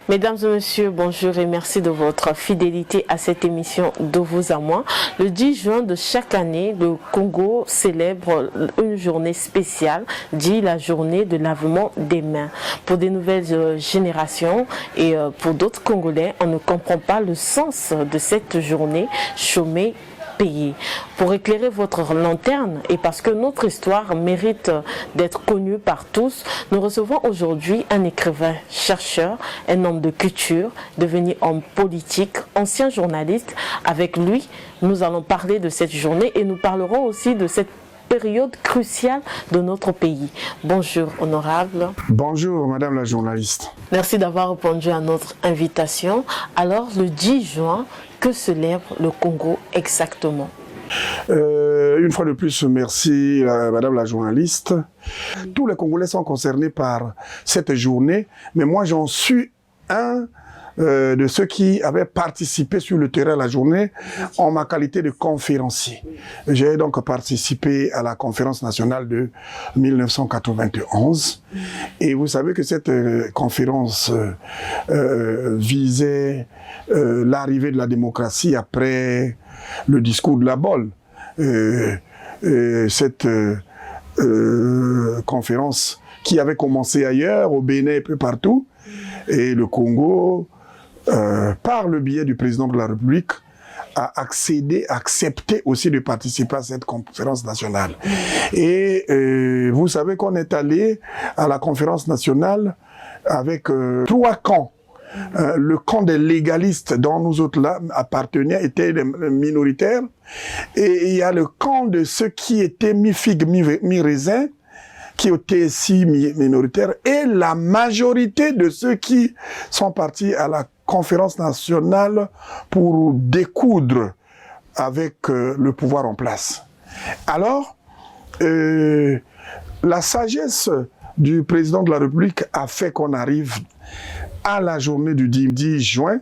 Mesdames et messieurs, bonjour et merci de votre fidélité à cette émission de vous à moi. Le 10 juin de chaque année, le Congo célèbre une journée spéciale, dit la journée de lavement des mains. Pour des nouvelles générations et pour d'autres Congolais, on ne comprend pas le sens de cette journée chômée payé. Pour éclairer votre lanterne et parce que notre histoire mérite d'être connue par tous, nous recevons aujourd'hui un écrivain, chercheur, un homme de culture, devenu homme politique, ancien journaliste. Avec lui, nous allons parler de cette journée et nous parlerons aussi de cette période cruciale de notre pays. Bonjour, honorable. Bonjour, madame la journaliste. Merci d'avoir répondu à notre invitation. Alors, le 10 juin, que célèbre le Congo exactement? Une fois de plus, merci madame la journaliste. Tous les Congolais sont concernés par cette journée, mais moi j'en suis un de ceux qui avaient participé sur le terrain à la journée en ma qualité de conférencier. J'ai donc participé à la conférence nationale de 1991 et vous savez que cette conférence visait l'arrivée de la démocratie après le discours de la Bolle. Cette conférence qui avait commencé ailleurs, au Bénin et peu partout, et le Congo, par le biais du président de la République, a accepté aussi de participer à cette conférence nationale. Et vous savez qu'on est allé à la conférence nationale avec 3 camps. Le camp des légalistes dont nous autres là appartenions étaient les minoritaires. Et il y a le camp de ceux qui étaient mi-figue, mi-raisin, qui étaient si minoritaires, et la majorité de ceux qui sont partis à la conférence nationale pour découdre avec le pouvoir en place. Alors, la sagesse du président de la République a fait qu'on arrive à la journée du 10 juin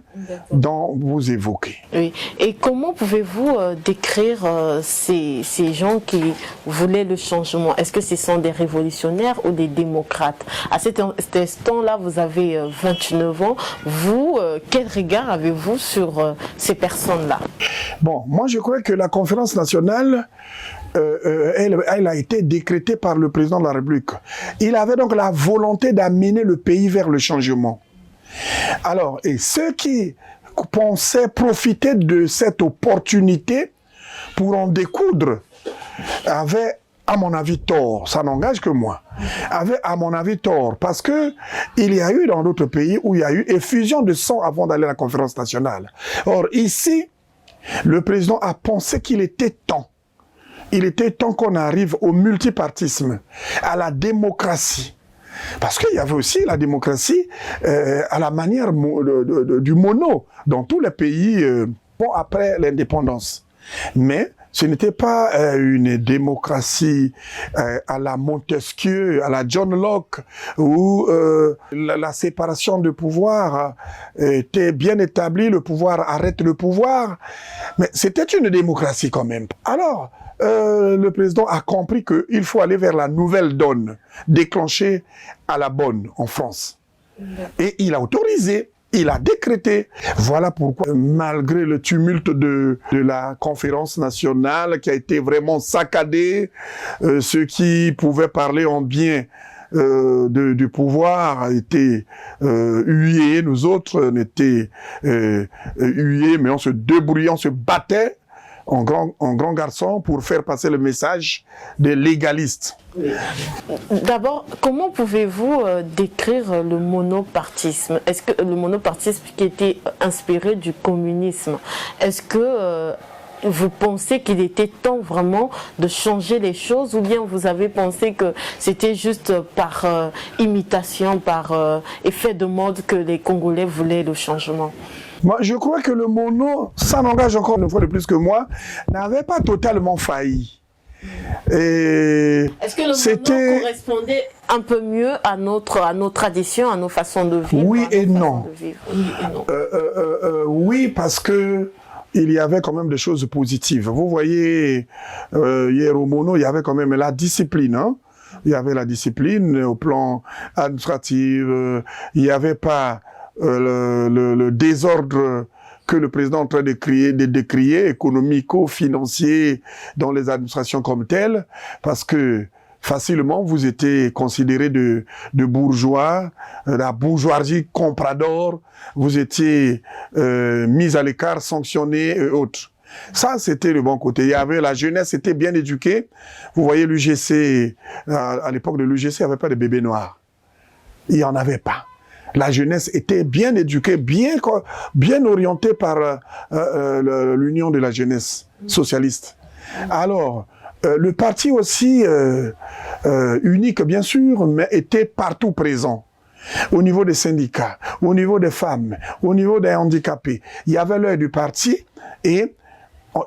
dont vous évoquez. Oui. Et comment pouvez-vous décrire ces gens qui voulaient le changement? Est-ce que ce sont des révolutionnaires ou des démocrates? À cet instant-là, vous avez 29 ans. Vous, quel regard avez-vous sur ces personnes-là? Bon, moi je crois que la conférence nationale elle a été décrétée par le président de la République. Il avait donc la volonté d'amener le pays vers le changement. Alors, et ceux qui pensaient profiter de cette opportunité pour en découdre avaient, à mon avis, tort. Ça n'engage que moi. Avaient, à mon avis, tort. Parce que il y a eu dans d'autres pays où il y a eu effusion de sang avant d'aller à la conférence nationale. Or, ici, le président a pensé qu'il était temps. Il était temps qu'on arrive au multipartisme, à la démocratie. Parce qu'il y avait aussi la démocratie à la manière du mono dans tous les pays après l'indépendance. Mais ce n'était pas une démocratie à la Montesquieu, à la John Locke, où la séparation de pouvoir était bien établie, le pouvoir arrête le pouvoir. Mais c'était une démocratie quand même. Alors, le président a compris qu'il faut aller vers la nouvelle donne, déclenchée à la bonne en France. Et il a autorisé, il a décrété. Voilà pourquoi, malgré le tumulte de la conférence nationale qui a été vraiment saccadée, ceux qui pouvaient parler en bien du pouvoir étaient hués, nous autres on était hués, mais on se débrouillait, on se battait en grand garçon pour faire passer le message des légalistes. D'abord, comment pouvez-vous décrire le monopartisme? Est-ce que le monopartisme qui était inspiré du communisme, est-ce que vous pensez qu'il était temps vraiment de changer les choses, ou bien vous avez pensé que c'était juste par imitation, par effet de mode que les Congolais voulaient le changement? Moi, je crois que le mono, ça n'engage encore une fois de plus que moi, n'avait pas totalement failli. Est-ce que le mono correspondait un peu mieux à nos traditions, à nos façons de vivre? Oui et non. Oui, parce que il y avait quand même des choses positives. Vous voyez, hier au mono, il y avait quand même la discipline, hein? Il y avait la discipline au plan administratif, il n'y avait pas le désordre que le président est en train de décrier, économico-financier dans les administrations comme telles, parce que facilement, vous étiez considéré de bourgeois, la bourgeoisie comprador, vous étiez mis à l'écart, sanctionné et autres. Ça, c'était le bon côté. Il y avait la jeunesse était bien éduquée. Vous voyez, l'UGC, à l'époque de l'UGC, il n'y avait pas de bébés noirs. Il n'y en avait pas. La jeunesse était bien éduquée, bien orientée par l'Union de la jeunesse socialiste. Alors, le parti aussi, unique bien sûr, mais était partout présent. Au niveau des syndicats, au niveau des femmes, au niveau des handicapés. Il y avait l'œil du parti et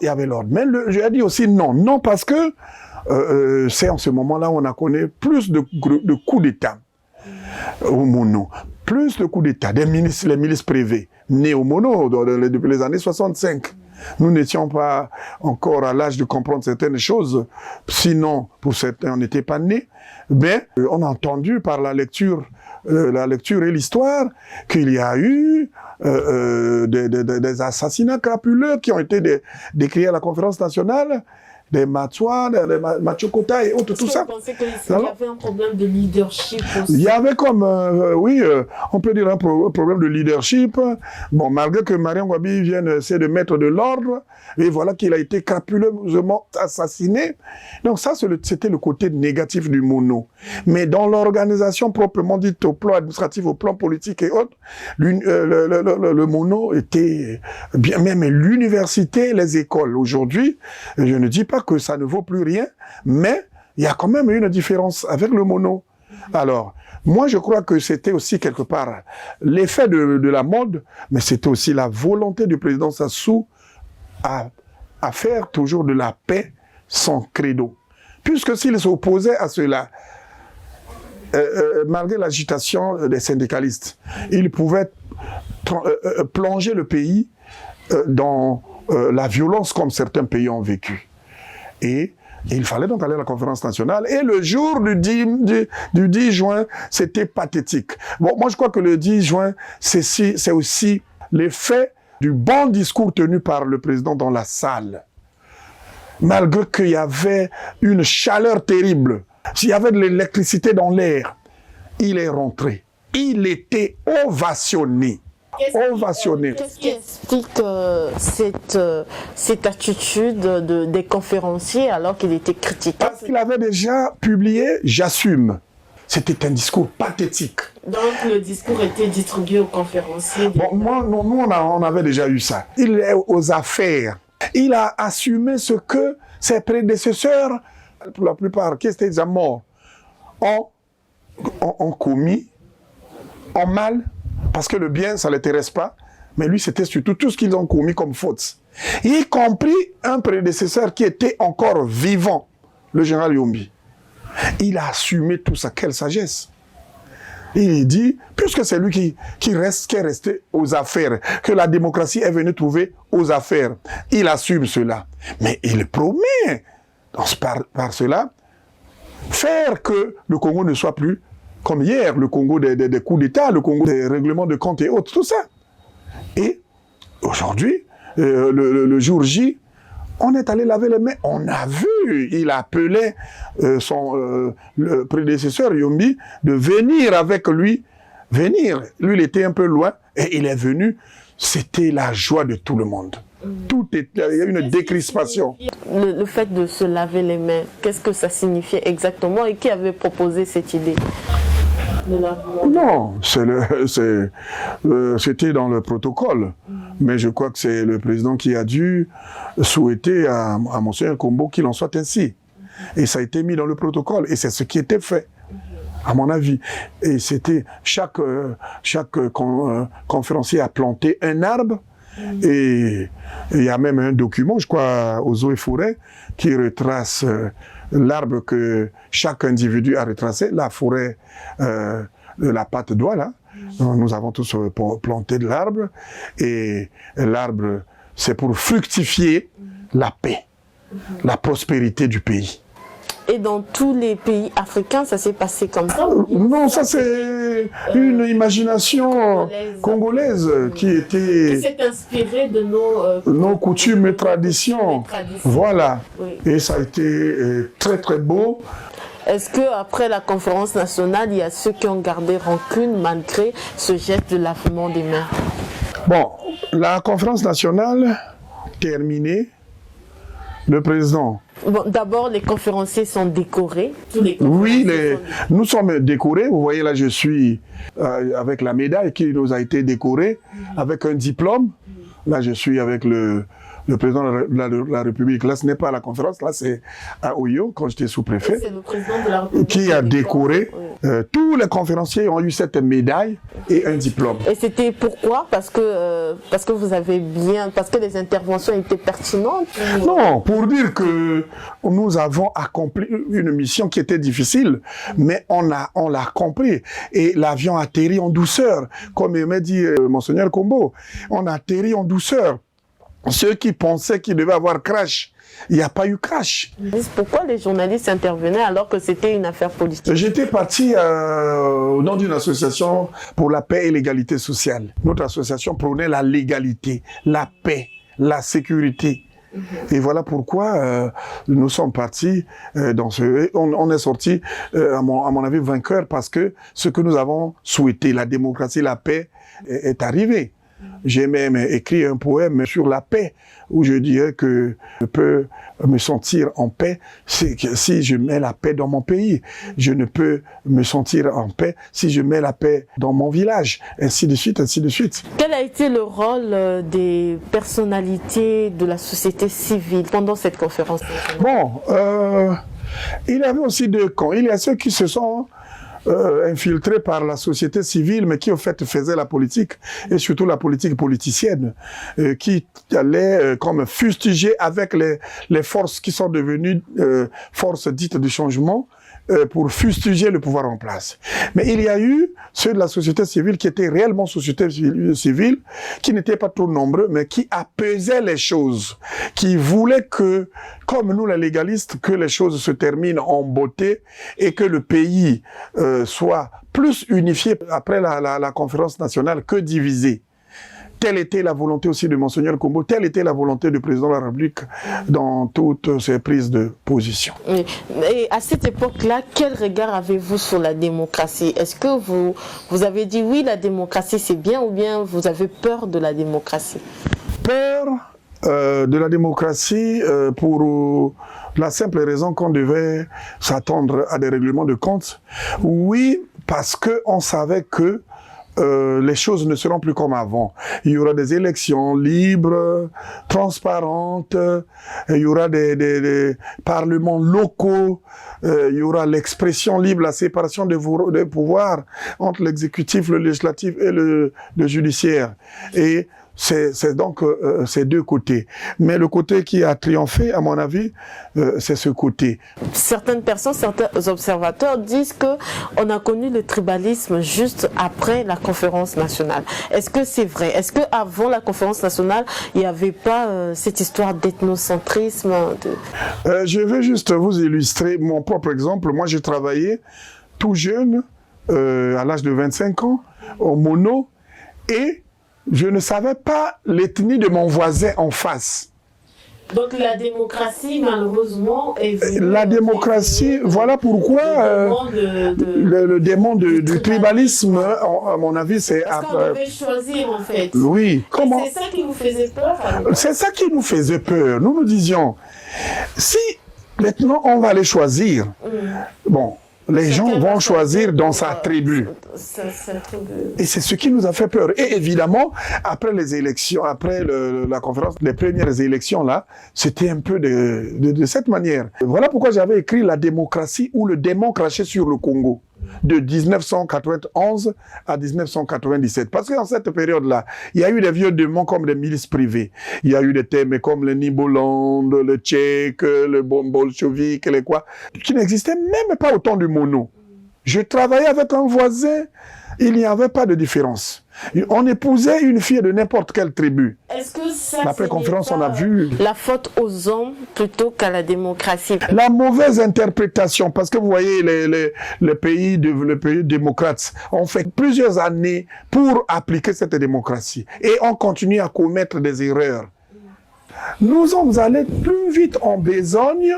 il y avait l'ordre. Mais j'ai dit aussi non. Non parce que c'est en ce moment-là où on a connu plus de coups d'État au Mono. Plus de coups d'État, les milices privées, nées au Mono depuis les années 65. Nous n'étions pas encore à l'âge de comprendre certaines choses, sinon, pour certains, on n'était pas nés. Mais on a entendu par la lecture et l'histoire qu'il y a eu des assassinats crapuleux qui ont été décriés à la conférence nationale, des Matswa, des Machokota et autres, tout ça. Vous pensez qu'il y avait un problème de leadership aussi? Il y avait comme, on peut dire un problème de leadership. Bon, malgré que Mariam Gwabi vienne essayer de mettre de l'ordre, et voilà qu'il a été crapuleusement assassiné. Donc ça, c'était le côté négatif du Mono. Mais dans l'organisation proprement dite, au plan administratif, au plan politique et autres, le Mono était bien, même l'université, les écoles. Aujourd'hui, je ne dis pas que ça ne vaut plus rien, mais il y a quand même une différence avec le Mono. Alors, moi, je crois que c'était aussi quelque part l'effet de la mode, mais c'était aussi la volonté du président Sassou à faire toujours de la paix son credo. Puisque s'il s'opposait à cela, malgré l'agitation des syndicalistes, il pouvait plonger le pays dans la violence comme certains pays ont vécu. Et il fallait donc aller à la conférence nationale. Et le jour du 10 juin, c'était pathétique. Bon, moi, je crois que le 10 juin, c'est aussi l'effet du bon discours tenu par le président dans la salle. Malgré qu'il y avait une chaleur terrible, s'il y avait de l'électricité dans l'air, il est rentré. Il était ovationné. Qu'est-ce qui explique cette attitude des conférenciers alors qu'il était critiqué? Parce qu'il avait déjà publié « J'assume ». C'était un discours pathétique. Donc le discours était distribué aux conférenciers. Bon, nous, on avait déjà eu ça. Il est aux affaires. Il a assumé ce que ses prédécesseurs, pour la plupart, qui étaient déjà morts, ont commis, en mal, parce que le bien, ça ne l'intéresse pas, mais lui, c'était surtout tout ce qu'ils ont commis comme faute. Y compris un prédécesseur qui était encore vivant, le général Yombi. Il a assumé tout ça, quelle sagesse. Il dit, puisque c'est lui qui est resté aux affaires, que la démocratie est venue trouver aux affaires, il assume cela. Mais il promet, par cela, faire que le Congo ne soit plus comme hier, le Congo des coups d'État, le Congo des règlements de compte et autres, tout ça. Et aujourd'hui, le jour J, on est allé laver les mains. On a vu, il appelait le prédécesseur Yombi de venir avec lui. Venir, lui il était un peu loin et il est venu. C'était la joie de tout le monde. Il y a eu une décrispation. Le fait de se laver les mains, qu'est-ce que ça signifiait exactement et qui avait proposé cette idée? Non, c'était dans le protocole. Mais je crois que c'est le président qui a dû souhaiter à Monseigneur Kombo qu'il en soit ainsi. Et ça a été mis dans le protocole. Et c'est ce qui était fait, à mon avis. Et c'était chaque conférencier a planté un arbre. Et il y a même un document, je crois, aux eaux et forêts, qui retrace l'arbre que chaque individu a retracé, la forêt de la Patte d'Oie, là. Nous avons tous planté de l'arbre. Et l'arbre, c'est pour fructifier la paix, la prospérité du pays. Et dans tous les pays africains, ça s'est passé comme ça? Non, ça c'est une imagination congolaise qui s'est inspirée de nos coutumes et traditions. Voilà. Oui. Et ça a été très très beau. Est-ce qu'après la conférence nationale, il y a ceux qui ont gardé rancune malgré ce geste de lavement des mains? Bon, la conférence nationale terminée, le président... Bon, d'abord, les conférenciers sont décorés. Oui, nous sommes décorés. Vous voyez là, je suis avec la médaille qui nous a été décorée, avec un diplôme. Là, je suis avec le président de la République. Là, ce n'est pas à la conférence, là, c'est à Oyo, quand j'étais sous-préfet. C'est le président de la République qui a décoré. Oui. Tous les conférenciers ont eu cette médaille et un diplôme. Et c'était pourquoi? Parce que vous avez bien... Parce que les interventions étaient pertinentes? Non, pour dire que nous avons accompli une mission qui était difficile, mais on l'a compris. Et l'avion atterrit en douceur, comme m'a dit Monseigneur Kombo. On a atterri en douceur. Ceux qui pensaient qu'il devait avoir crash, il n'y a pas eu crash. Pourquoi les journalistes intervenaient alors que c'était une affaire politique? J'étais parti au nom d'une association pour la paix et l'égalité sociale. Notre association prônait la légalité, la paix, la sécurité. Et voilà pourquoi nous sommes partis dans ce... On est sorti, à mon avis, vainqueurs parce que ce que nous avons souhaité, la démocratie, la paix, est arrivé. J'ai même écrit un poème sur la paix où je disais que je peux me sentir en paix si je mets la paix dans mon pays. Je ne peux me sentir en paix si je mets la paix dans mon village, ainsi de suite, ainsi de suite. Quel a été le rôle des personnalités de la société civile pendant cette conférence? Bon, il y avait aussi deux camps. Il y a ceux qui se sont infiltrés par la société civile, mais qui au fait faisaient la politique, et surtout la politique politicienne, qui allait comme fustiger avec les forces qui sont devenues forces dites de changement, pour fustiger le pouvoir en place. Mais il y a eu ceux de la société civile qui étaient réellement société civile, qui n'étaient pas trop nombreux, mais qui apaisaient les choses, qui voulaient que, comme nous les légalistes, que les choses se terminent en beauté et que le pays soit plus unifié après la conférence nationale que divisé. Telle était la volonté aussi de Monseigneur Kombo, telle était la volonté du président de la République dans toutes ses prises de position. Et à cette époque-là, quel regard avez-vous sur la démocratie? Est-ce que vous avez dit oui, la démocratie c'est bien, ou bien vous avez peur de la démocratie? Peur de la démocratie pour la simple raison qu'on devait s'attendre à des règlements de compte. Oui, parce qu'on savait que les choses ne seront plus comme avant. Il y aura des élections libres, transparentes, il y aura des parlements locaux, il y aura l'expression libre, la séparation des pouvoirs entre l'exécutif, le législatif et le judiciaire. Et c'est donc ces deux côtés. Mais le côté qui a triomphé, à mon avis, c'est ce côté. Certaines personnes, certains observateurs disent qu'on a connu le tribalisme juste après la conférence nationale. Est-ce que c'est vrai? Est-ce qu'avant la conférence nationale, il n'y avait pas cette histoire d'ethnocentrisme Je vais juste vous illustrer mon propre exemple. Moi, j'ai travaillé tout jeune, à l'âge de 25 ans, au Mono, et je ne savais pas l'ethnie de mon voisin en face. Donc la démocratie, malheureusement, est venue... La démocratie, voilà pourquoi le démon du tribalisme, à mon avis, c'est... Parce qu'on devait choisir, en fait. Oui. Comment? C'est ça qui vous faisait peur? C'est ça qui nous faisait peur. Nous nous disions, si maintenant on va les choisir, bon... Les gens vont choisir dans sa tribu. Et c'est ce qui nous a fait peur. Et évidemment, après les élections, après la conférence, les premières élections là, c'était un peu de cette manière. Voilà pourquoi j'avais écrit La démocratie ou le démon craché sur le Congo, de 1991 à 1997. Parce qu'en cette période-là, il y a eu des vieux démons comme des milices privées. Il y a eu des thèmes comme le Niboland, le Tchèque, le bolchevique, les quoi, qui n'existaient même pas au temps du Mono. Je travaillais avec un voisin, il n'y avait pas de différence. On épousait une fille de n'importe quelle tribu. Est-ce que ça, Après conférence, on a vu la faute aux hommes plutôt qu'à la démocratie? la mauvaise interprétation, parce que vous voyez, les pays démocrates ont fait plusieurs années pour appliquer cette démocratie. Et on continue à commettre des erreurs. Nous sommes allés plus vite en besogne.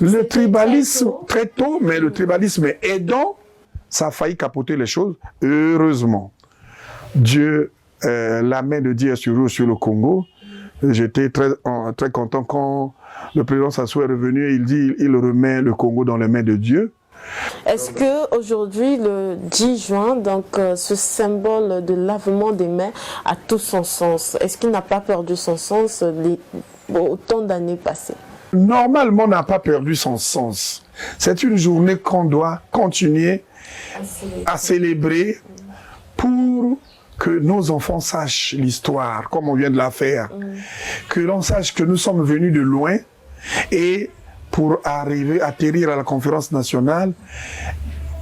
Le tribalisme, très tôt, mais le tribalisme aidant, ça a failli capoter les choses. Heureusement, Dieu, la main de Dieu est sur le Congo. J'étais très content quand le président Sassou est revenu et il dit il remet le Congo dans les mains de Dieu. Est-ce qu'aujourd'hui, le 10 juin, donc, ce symbole de lavement des mains a tout son sens? Est-ce qu'il n'a pas perdu son sens autant d'années passées? Normalement, n'a pas perdu son sens. C'est une journée qu'on doit continuer à célébrer pour que nos enfants sachent l'histoire, comme on vient de la faire. Que l'on sache que nous sommes venus de loin et pour atterrir à la conférence nationale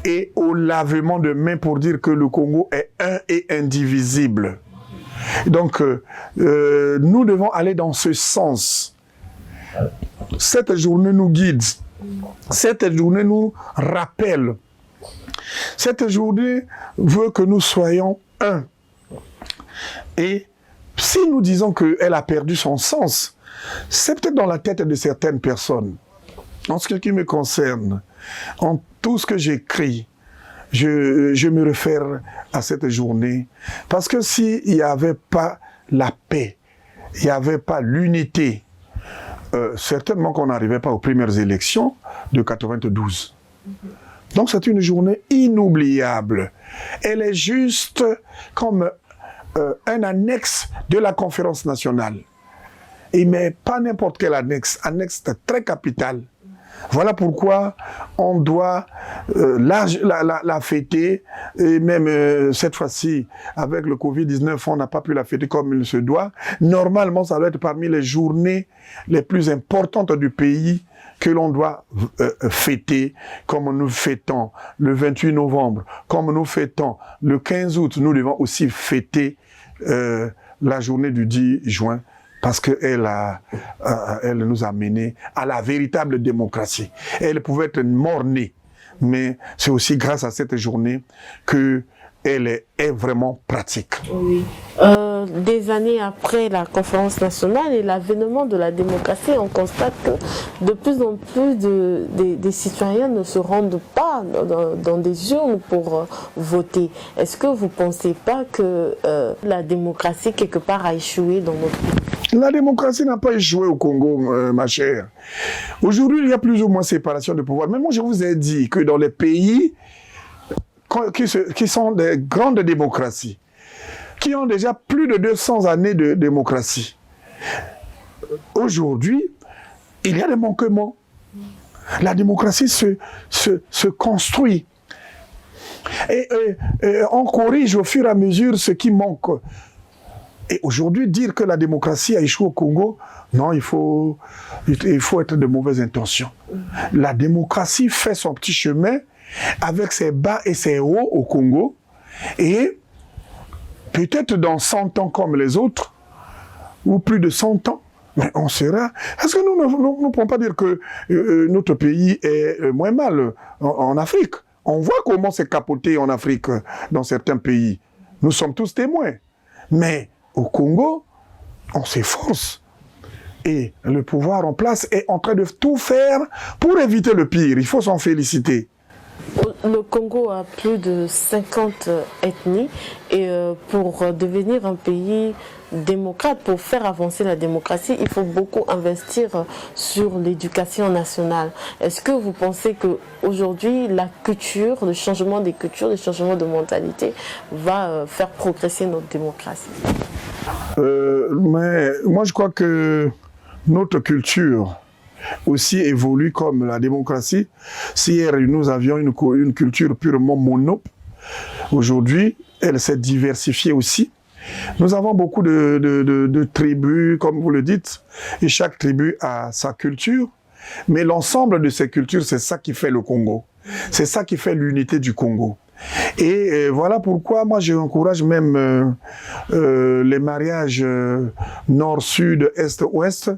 et au lavement de mains pour dire que le Congo est un et indivisible. Donc, nous devons aller dans ce sens. Cette journée nous guide. Cette journée nous rappelle. Cette journée veut que nous soyons un. Et si nous disons qu'elle a perdu son sens, c'est peut-être dans la tête de certaines personnes. En ce qui me concerne, en tout ce que j'écris, je me réfère à cette journée. Parce que s'il n'y avait pas la paix, il n'y avait pas l'unité, certainement qu'on n'arrivait pas aux premières élections de 92. Donc c'est une journée inoubliable. Elle est juste comme un annexe de la conférence nationale. Mais pas n'importe quel annexe très capital. Voilà pourquoi on doit la fêter, et même cette fois-ci, avec le Covid-19, on n'a pas pu la fêter comme il se doit. Normalement, ça doit être parmi les journées les plus importantes du pays que l'on doit fêter, comme nous fêtons le 28 novembre, comme nous fêtons le 15 août. Nous devons aussi fêter la journée du 10 juin. Parce qu'elle nous a menés à la véritable démocratie. Elle pouvait être mort-née, mais c'est aussi grâce à cette journée qu'elle est vraiment pratique. Oui. Des années après la conférence nationale et l'avènement de la démocratie, on constate que de plus en plus des citoyens ne se rendent pas dans des urnes pour voter. Est-ce que vous ne pensez pas que la démocratie, quelque part, a échoué dans notre pays? La démocratie n'a pas échoué au Congo, ma chère. Aujourd'hui, il y a plus ou moins séparation de pouvoir. Mais moi, je vous ai dit que dans les pays qui sont des grandes démocraties, qui ont déjà plus de 200 années de démocratie, aujourd'hui, il y a des manquements. La démocratie se construit. Et on corrige au fur et à mesure ce qui manque. Et aujourd'hui, dire que la démocratie a échoué au Congo, non, il faut être de mauvaises intentions. La démocratie fait son petit chemin avec ses bas et ses hauts au Congo. Et peut-être dans 100 ans comme les autres, ou plus de 100 ans, mais on sera... Est-ce que nous ne pouvons pas dire que notre pays est moins mal en Afrique? On voit comment c'est capoté en Afrique, dans certains pays. Nous sommes tous témoins. Mais au Congo, on s'efforce. Et le pouvoir en place est en train de tout faire pour éviter le pire. Il faut s'en féliciter. Le Congo a plus de 50 ethnies et pour devenir un pays démocrate, pour faire avancer la démocratie, il faut beaucoup investir sur l'éducation nationale. Est-ce que vous pensez qu'aujourd'hui, la culture, le changement des cultures, le changement de mentalité va faire progresser notre démocratie? Mais moi, je crois que notre culture aussi évolue comme la démocratie. Si hier, nous avions une culture purement mono, aujourd'hui, elle s'est diversifiée aussi. Nous avons beaucoup de tribus, comme vous le dites, et chaque tribu a sa culture. Mais l'ensemble de ces cultures, c'est ça qui fait le Congo. C'est ça qui fait l'unité du Congo. Et voilà pourquoi moi j'encourage même les mariages nord-sud, est-ouest,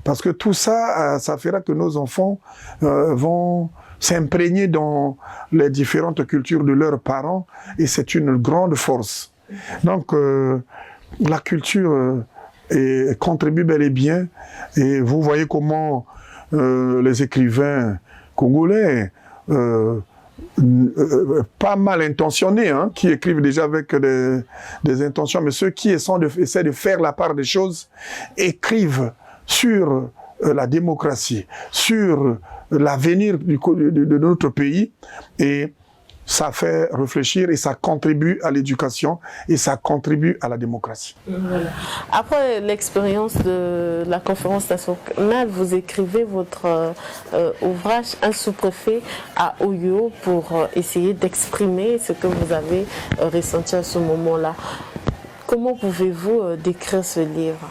parce que tout ça, ça fera que nos enfants vont s'imprégner dans les différentes cultures de leurs parents, et c'est une grande force. Donc la culture contribue bel et bien, et vous voyez comment les écrivains congolais, pas mal intentionnés, hein, qui écrivent déjà avec des intentions, mais ceux qui essaient de faire la part des choses, écrivent sur la démocratie, sur l'avenir de notre pays, et ça fait réfléchir et ça contribue à l'éducation et ça contribue à la démocratie. Voilà. Après l'expérience de la conférence nationale, vous écrivez votre ouvrage « Un sous-préfet à Oyo » pour essayer d'exprimer ce que vous avez ressenti à ce moment-là. Comment pouvez-vous décrire ce livre ?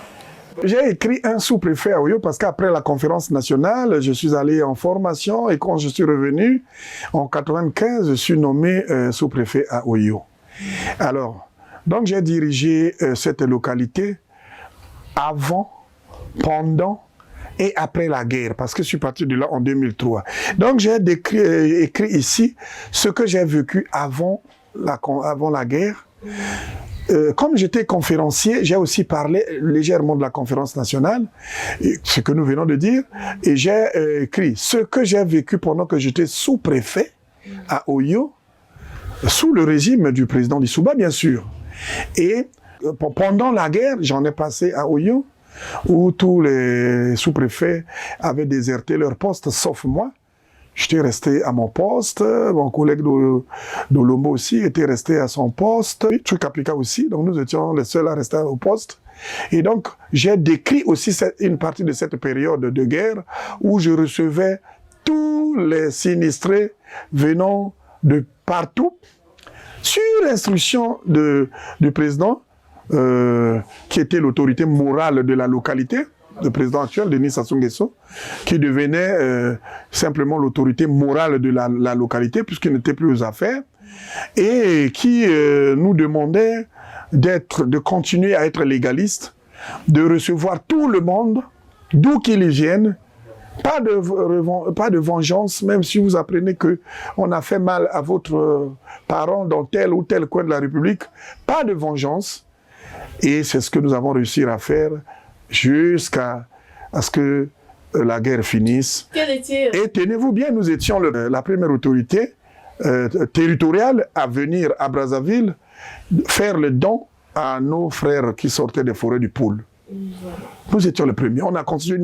J'ai écrit un sous-préfet à Oyo parce qu'après la conférence nationale, je suis allé en formation et quand je suis revenu, en 1995, je suis nommé sous-préfet à Oyo. Alors, donc j'ai dirigé cette localité avant, pendant et après la guerre, parce que je suis parti de là en 2003. Donc j'ai écrit ici ce que j'ai vécu avant la guerre. Comme j'étais conférencier, j'ai aussi parlé légèrement de la conférence nationale, ce que nous venons de dire, et j'ai écrit ce que j'ai vécu pendant que j'étais sous-préfet à Oyo, sous le régime du président Lissouba, bien sûr. Et pendant la guerre, j'en ai passé à Oyo, où tous les sous-préfets avaient déserté leur poste, sauf moi. J'étais resté à mon poste, mon collègue d'Olombo aussi était resté à son poste, Tchoukaplika aussi, donc nous étions les seuls à rester au poste. Et donc, j'ai décrit aussi une partie de cette période de guerre où je recevais tous les sinistrés venant de partout, sur instruction du président, qui était l'autorité morale de la localité, le président actuel, Denis Sassou Nguesso, qui devenait simplement l'autorité morale de la localité, puisqu'il n'était plus aux affaires, et qui nous demandait de continuer à être légaliste, de recevoir tout le monde, d'où qu'il vienne, pas de vengeance, même si vous apprenez qu'on a fait mal à votre parent dans tel ou tel coin de la République, pas de vengeance. Et c'est ce que nous avons réussi à faire jusqu'à ce que la guerre finisse. Et tenez-vous bien, nous étions la première autorité territoriale à venir à Brazzaville faire le don à nos frères qui sortaient des forêts du Poul. Nous étions les premiers. On a constitué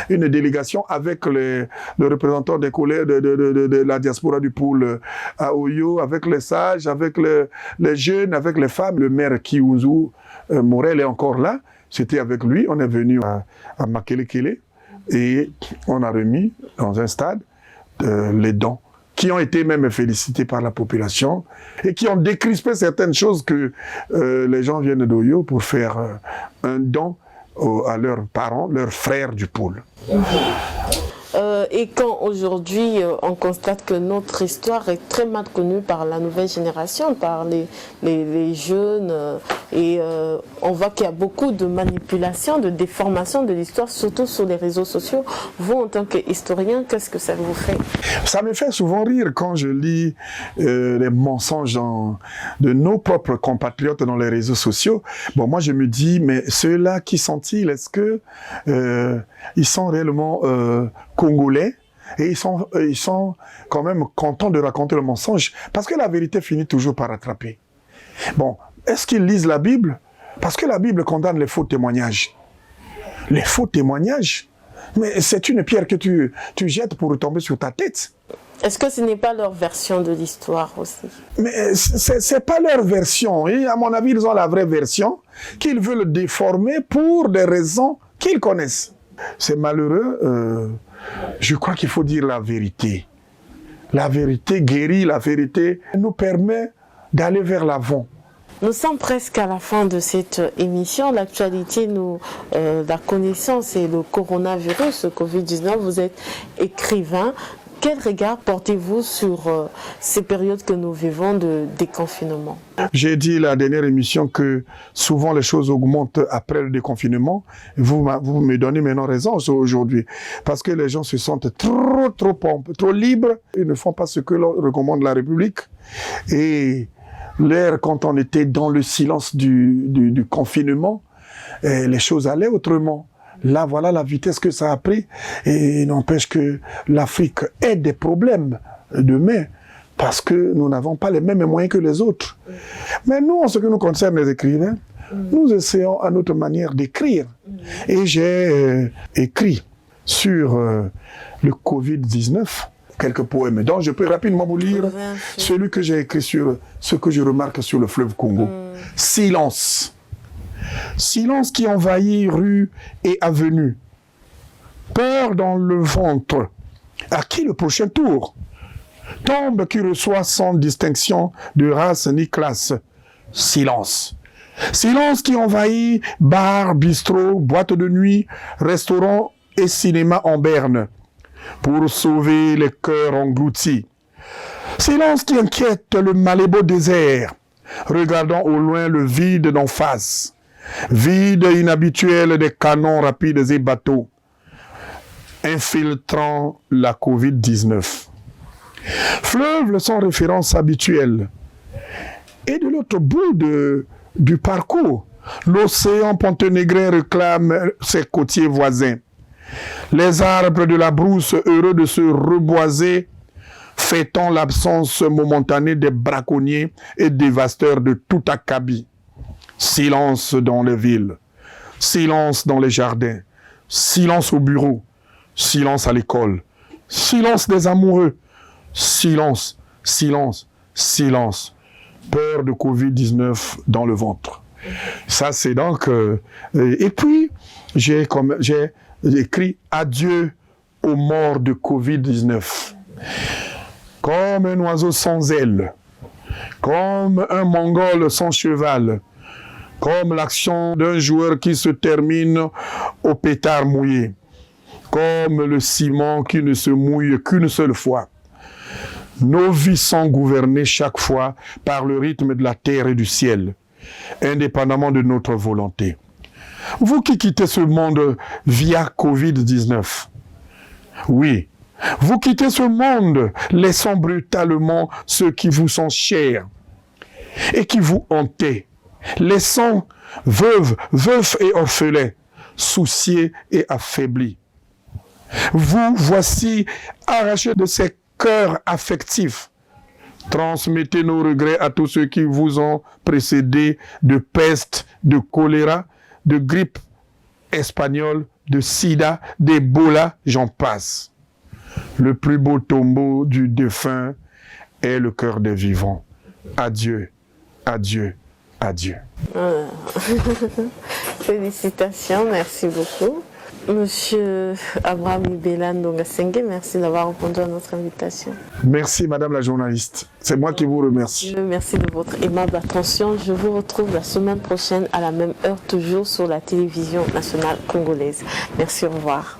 une délégation avec le représentant des collègues de la diaspora du Poul à Oyo, avec les sages, avec les jeunes, avec les femmes. Le maire Kiouzu Morel est encore là. C'était avec lui. On est venu à Makelekele et on a remis dans un stade les dons qui ont été même félicités par la population et qui ont décrispé certaines choses que les gens viennent d'Oyo pour faire un don à leurs parents, leurs frères du Poul. Et quand aujourd'hui on constate que notre histoire est très mal connue par la nouvelle génération, par les jeunes, et on voit qu'il y a beaucoup de manipulation, de déformation de l'histoire, surtout sur les réseaux sociaux. Vous, en tant qu'historien, qu'est-ce que ça vous fait? Ça me fait souvent rire quand je lis les mensonges de nos propres compatriotes dans les réseaux sociaux. Bon, moi je me dis, mais ceux-là, qui sont-ils? Est-ce que ils sont réellement congolais et ils sont quand même contents de raconter le mensonge parce que la vérité finit toujours par rattraper. Bon, est-ce qu'ils lisent la Bible? Parce que la Bible condamne les faux témoignages. Les faux témoignages? Mais c'est une pierre que tu jettes pour retomber sur ta tête. Est-ce que ce n'est pas leur version de l'histoire aussi? Mais c'est pas leur version. Et à mon avis, ils ont la vraie version qu'ils veulent déformer pour des raisons qu'ils connaissent. C'est malheureux. Je crois qu'il faut dire la vérité. La vérité guérit, la vérité nous permet d'aller vers l'avant. Nous sommes presque à la fin de cette émission. L'actualité, la connaissance et le coronavirus, le Covid-19. Vous êtes écrivain. Quel regard portez-vous sur ces périodes que nous vivons de déconfinement? J'ai dit la dernière émission que souvent les choses augmentent après le déconfinement. Vous me donnez maintenant raison aujourd'hui. Parce que les gens se sentent trop libres. Ils ne font pas ce que recommande la République. Et l'air, quand on était dans le silence du confinement, les choses allaient autrement. Là, voilà la vitesse que ça a pris. Et n'empêche que l'Afrique ait des problèmes demain parce que nous n'avons pas les mêmes moyens que les autres. Mais nous, en ce qui nous concerne, les écrivains, nous essayons à notre manière d'écrire. Et j'ai écrit sur le Covid-19 quelques poèmes. Donc, je peux rapidement vous lire celui que j'ai écrit sur ce que je remarque sur le fleuve Congo. Silence. Silence qui envahit rue et avenue. Peur dans le ventre. À qui le prochain tour? Tombe qui reçoit sans distinction de race ni classe. Silence. Silence qui envahit bar, bistrot, boîte de nuit, restaurant et cinéma en berne. Pour sauver les cœurs engloutis. Silence qui inquiète le Malébo désert, regardant au loin le vide d'en face. Vide inhabituel des canons rapides et bateaux, infiltrant la Covid-19. Fleuve sans référence habituelle. Et de l'autre bout du parcours, l'océan Pontenegrin réclame ses côtiers voisins. Les arbres de la brousse, heureux de se reboiser, fêtant l'absence momentanée des braconniers et dévastateurs de tout acabit. Silence dans les villes, silence dans les jardins, silence au bureau, silence à l'école, silence des amoureux, silence, silence, silence. Peur de Covid-19 dans le ventre. Ça, c'est donc... et puis, j'ai écrit « Adieu aux morts de Covid-19 ». Comme un oiseau sans ailes, comme un Mongol sans cheval, comme l'action d'un joueur qui se termine au pétard mouillé, comme le ciment qui ne se mouille qu'une seule fois. Nos vies sont gouvernées chaque fois par le rythme de la terre et du ciel, indépendamment de notre volonté. Vous qui quittez ce monde via Covid-19, oui, vous quittez ce monde laissant brutalement ceux qui vous sont chers et qui vous hantaient, laissant veufs et orphelins, souciés et affaiblis. Vous voici arrachés de ces cœurs affectifs. Transmettez nos regrets à tous ceux qui vous ont précédés de peste, de choléra, de grippe espagnole, de sida, d'Ebola, j'en passe. Le plus beau tombeau du défunt est le cœur des vivants. Adieu, adieu, adieu. Félicitations, merci beaucoup. Monsieur Abraham Ibela Ndonga-Senge, merci d'avoir répondu à notre invitation. Merci Madame la journaliste. C'est moi qui vous remercie. Merci de votre aimable attention. Je vous retrouve la semaine prochaine à la même heure, toujours sur la télévision nationale congolaise. Merci, au revoir.